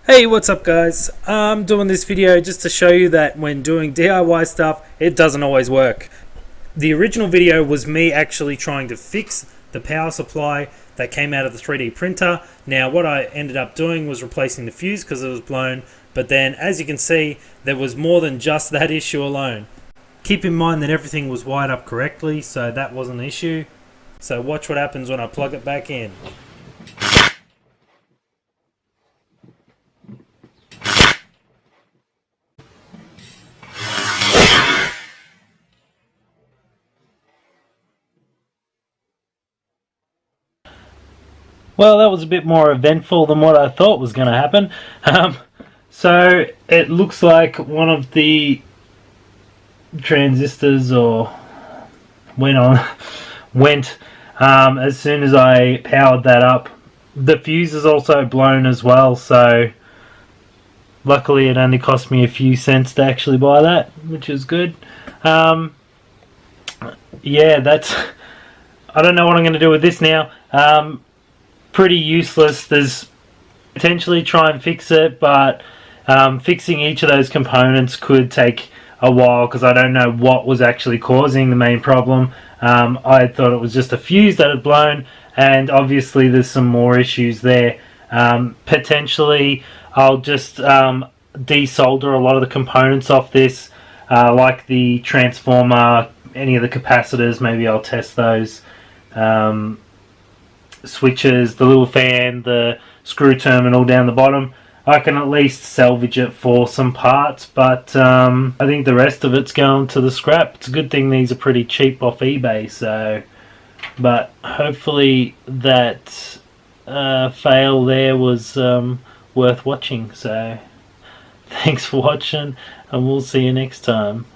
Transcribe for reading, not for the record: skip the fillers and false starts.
Hey, what's up guys? I'm doing this video just to show you that when doing DIY stuff, it doesn't always work. The original video was me actually trying to fix the power supply that came out of the 3D printer. Now what I ended up doing was replacing the fuse because it was blown, but then as you can see, there was more than just that issue alone. Keep in mind that everything was wired up correctly, so that wasn't an issue. So watch what happens when I plug it back in. Well, that was a bit more eventful than what I thought was going to happen. So it looks like one of the transistors went as soon as I powered that up. The fuse is also blown as well, so luckily it only cost me a few cents to actually buy that, which is good. Yeah, I don't know what I'm going to do with this now. Pretty useless. There's potentially try and fix it, but fixing each of those components could take a while because I don't know what was actually causing the main problem. I thought it was just a fuse that had blown, and obviously there's some more issues there. Potentially I'll just desolder a lot of the components off this, like the transformer, any of the capacitors. Maybe I'll test those. Switches, the little fan, the screw terminal down the bottom. I can at least salvage it for some parts, but I think the rest of it's going to the scrap. It's a good thing these are pretty cheap off eBay, so but hopefully that fail there was worth watching. So thanks for watching, and we'll see you next time.